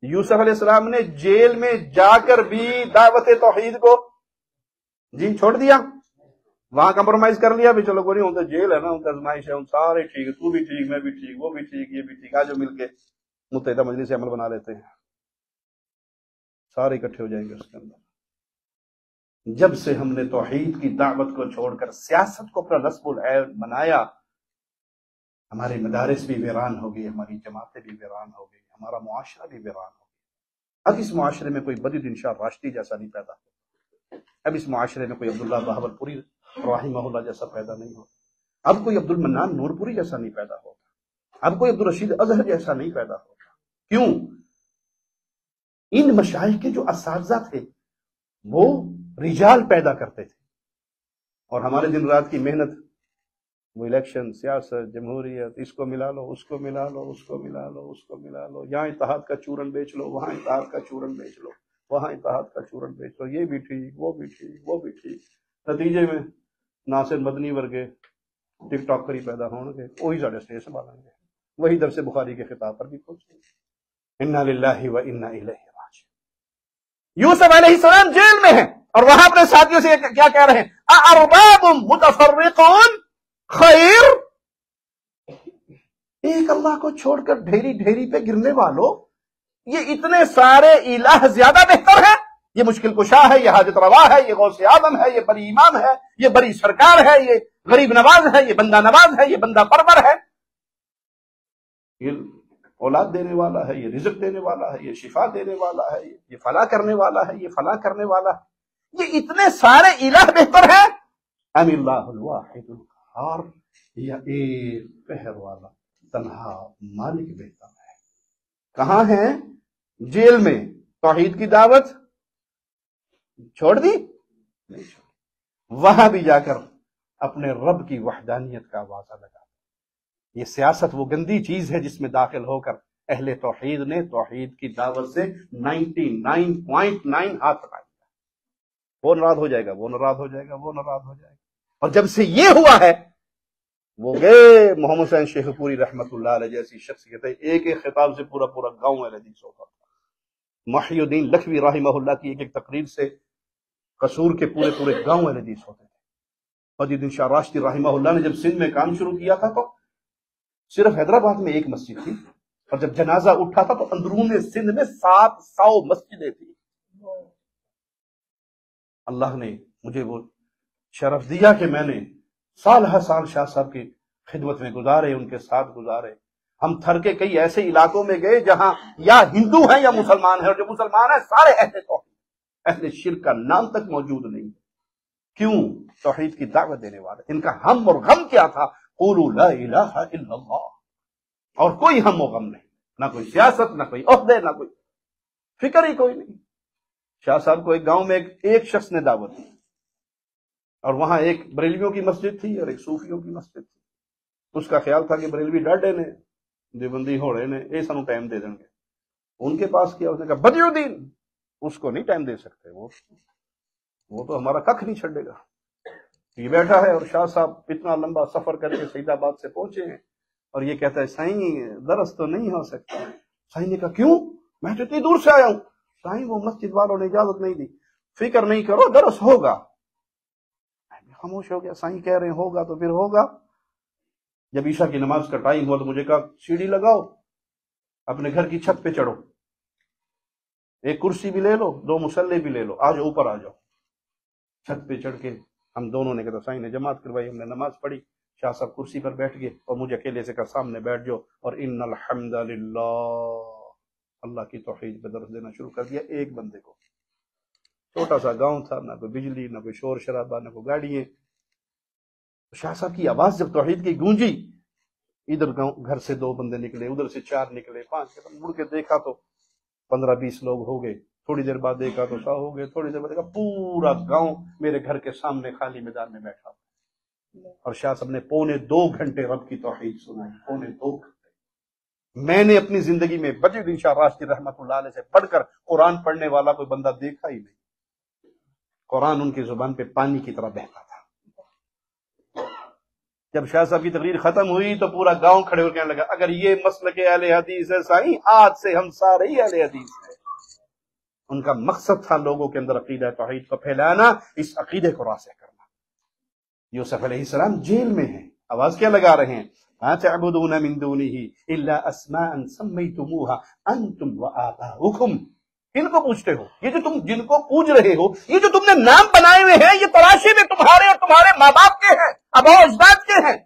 یوسف علیہ السلام نے جیل میں جا کر بھی دعوت توحید کو جی چھوڑ دیا، وہاں کمپرومائز کر لیا بھی چلو کوئی نہیں، ہوتا جیل ہے نا، ہوتا آزمائش ہے، ہم سارے ٹھیک ہے، تو بھی ٹھیک، میں بھی ٹھیک، وہ بھی ٹھیک، یہ بھی ٹھیک، آج مل کے متحدہ مجلس عمل بنا لیتے ہیں، سارے اکٹھے ہو جائیں گے اس کے اندر۔ جب سے ہم نے توحید کی دعوت کو چھوڑ کر سیاست کو اپنا نصب العین بنایا، ہمارے مدارس بھی ویران ہو گئی، ہماری جماعتیں بھی ویران ہو گئی، ہمارا معاشرہ بھی ویران ہو گیا۔ اب اس معاشرے میں کوئی بدیدین شاہ راشدی جیسا نہیں پیدا ہوتا، اب اس معاشرے میں کوئی عبداللہ بہاولپوری رحمہ اللہ جیسا پیدا نہیں ہوتا، اب کوئی عبد المنان نور پوری جیسا نہیں پیدا ہوتا، اب کوئی عبدالرشید اظہر جیسا نہیں پیدا ہوتا۔ کیوں؟ ان مشائخ کے جو اساتذہ تھے وہ رجال پیدا کرتے تھے، اور ہمارے دن رات کی محنت وہ الیکشن، سیاست، جمہوریت، اس کو ملا لو، اس کو ملا لو، اس کو ملا لو، اس کو ملا لو، یہاں اتحاد کا چورن بیچ لو، وہاں اتحاد کا چورن بیچ لو، وہاں اتحاد کا چورن بیچ لو، یہ بھی ٹھیک، وہ بھی ٹھیک، وہ بھی ٹھیک۔ نتیجے میں ناصر مدنی ورگے ٹک ٹاک کری پیدا ہوں گے، وہی ساڑھے اسٹیج سنبھالیں گے، وہی درس بخاری کے خطاب پر بھی پہنچیں گے۔ انا للہ و انا الیہ راجعون۔ یوسف علیہ السلام جیل میں ہیں اور وہاں اپنے ساتھیوں سے کیا کہہ رہے ہیں؟ اَأَرْبَابٌ مُتَفَرِّقُونَ خیر، ایک اللہ کو چھوڑ کر ڈھیری ڈھیری پہ گرنے والوں، یہ اتنے سارے الہ زیادہ بہتر ہے؟ یہ مشکل کشا ہے، یہ حاجت روا ہے، یہ غوث اعظم ہے، یہ بری امام ہے، یہ بری سرکار ہے، یہ غریب نواز ہے، یہ بندہ نواز ہے، یہ بندہ پرور ہے، یہ اولاد دینے والا ہے، یہ رزق دینے والا ہے، یہ شفا دینے والا ہے، یہ فلاح کرنے والا ہے، یہ فلاح کرنے والا ہے، یہ اتنے سارے الہ بہتر ہیں؟ ام اللہ الواحد القہار، یا ایک قہر والا تنہا مالک بہتر ہے؟ کہاں ہیں؟ جیل میں۔ توحید کی دعوت چھوڑ دی؟ نہیں چھوڑی، وہاں بھی جا کر اپنے رب کی وحدانیت کا آوازہ لگا۔ یہ سیاست وہ گندی چیز ہے جس میں داخل ہو کر اہل توحید نے توحید کی دعوت سے 99.9 ہاتھ ہٹا دیا۔ وہ ناراض ہو جائے گا، وہ ناراض ہو جائے گا، وہ ناراض ہو جائے گا۔ اور جب سے یہ ہوا ہے، وہ گئے محمد حسین شیخ پوری رحمت اللہ علیہ جیسی شخصیت ہے، ایک ایک خطاب سے پورا پورا گاؤں اہل حدیث ہوتا تھا۔ محی الدین لکھوی رحمہ اللہ کی ایک ایک تقریر سے قصور کے پورے پورے گاؤں اہل حدیث ہوتے تھے۔ بدیدین شاہ راشدی رحمہ اللہ نے جب سندھ میں کام شروع کیا تھا تو صرف حیدرآباد میں ایک مسجد تھی، اور جب جنازہ اٹھا تھا تو اندرون سندھ میں 700 مسجدیں تھیں۔ اللہ نے مجھے وہ شرف دیا کہ میں نے سال ہر سال شاہ صاحب کی خدمت میں گزارے، ان کے ساتھ گزارے۔ ہم تھر کے کئی ایسے علاقوں میں گئے جہاں یا ہندو ہیں یا مسلمان ہیں، اور جو مسلمان ہیں سارے اہل توحید، اہل شرک کا نام تک موجود نہیں۔ کیوں؟ توحید کی دعوت دینے والے۔ ان کا ہم اور غم کیا تھا؟ قولوا لا الہ الا اللہ، اور کوئی ہم و غم نہیں، نہ کوئی سیاست، نہ کوئی عہدے، نہ کوئی فکر ہی کوئی نہیں۔ شاہ صاحب کو ایک گاؤں میں ایک شخص نے دعوت دی، اور وہاں ایک بریلویوں کی مسجد تھی اور ایک صوفیوں کی مسجد تھی۔ اس کا خیال تھا کہ بریلوی ڈاڈے نے، دیوبندی ہوڑے نے، یہ سانو ٹائم دے دیں گے۔ ان کے پاس کیا، اس نے کہا بدی الدین اس کو نہیں ٹائم دے سکتے، وہ تو ہمارا ککھ نہیں چھڑے گا۔ یہ بیٹھا ہے اور شاہ صاحب اتنا لمبا سفر کر کے سعید آباد سے پہنچے ہیں، اور یہ کہتا ہے سائیں درس تو نہیں ہو سکتا۔ سائیں نے کہا کیوں؟ میں تو اتنی دور سے آیا ہوں۔ سائیں وہ مسجد والوں نے اجازت نہیں دی۔ فکر نہیں کرو، درس ہوگا۔ خاموش ہو گیا۔ سائیں کہہ رہے ہیں ہوگا تو پھر ہوگا۔ جب عشاء کی نماز کا ٹائم ہوا تو مجھے کہا سیڑھی لگاؤ، اپنے گھر کی چھت پہ چڑھو، ایک کرسی بھی لے لو، 2 مصلے بھی لے لو، آ جاؤ اوپر آ جاؤ۔ چھت پہ چڑھ کے ہم دونوں نے کہا، سائیں نے جماعت کروائی، ہم نے نماز پڑھی، شاہ صاحب کرسی پر بیٹھ گئے اور مجھے اکیلے سے کہا سامنے بیٹھ جاؤ، اور ان الحمد للہ اللہ کی توحید پہ درس دینا شروع کر دیا ایک بندے کو۔ چھوٹا سا گاؤں تھا، نہ کوئی بجلی، نہ کوئی شور شرابہ، نہ کوئی گاڑیاں۔ شاہ صاحب کی آواز جب توحید کی گونجی، ادھر گھر سے 2 بندے نکلے، ادھر سے 4 نکلے، 5 نکلے، مڑ کے دیکھا تو 15-20 لوگ ہو گئے۔ تھوڑی دیر بعد دیکھا تو 100 ہو گئے، تھوڑی دیر بعد دیکھا پورا گاؤں میرے گھر کے سامنے خالی میدان میں بیٹھا، اور شاہ صاحب نے 2.25 گھنٹے رب کی توحید سنائی۔ 2.25 گھنٹے۔ میں نے اپنی زندگی میں بدیدین شاہ راشدی رحمت اللہ علیہ سے پڑھ کر قرآن پڑھنے والا کوئی بندہ دیکھا ہی نہیں۔ قرآن ان کی زبان پہ پانی کی طرح بہتا تھا۔ جب شاہ صاحب کی تقریر ختم ہوئی تو پورا گاؤں کھڑے ہو کے کہنے لگا اگر یہ مسلک اہل حدیث ہے سائیں، آج سے ہم سارے ہی اہل حدیث ہیں۔ ان کا مقصد تھا لوگوں کے اندر عقیدہ توحید کو پھیلانا، اس عقیدے کو راسخ کرنا۔ یوسف علیہ السلام جیل میں ہیں، آواز کیا لگا رہے ہیں؟ مَا تَعْبُدُونَ مِن دُونِهِ إِلَّا أَسْمَاءً سَمَّيْتُمُوهَا أَنْتُمْ وَآبَاؤُكُمْ۔ کن کو پوچھتے ہو؟ یہ جو تم جن کو پوج رہے ہو، یہ جو تم نے نام بنائے ہوئے ہیں، یہ تلاشی میں تمہارے اور تمہارے ماں باپ کے ہیں، آباء و اجداد کے ہیں۔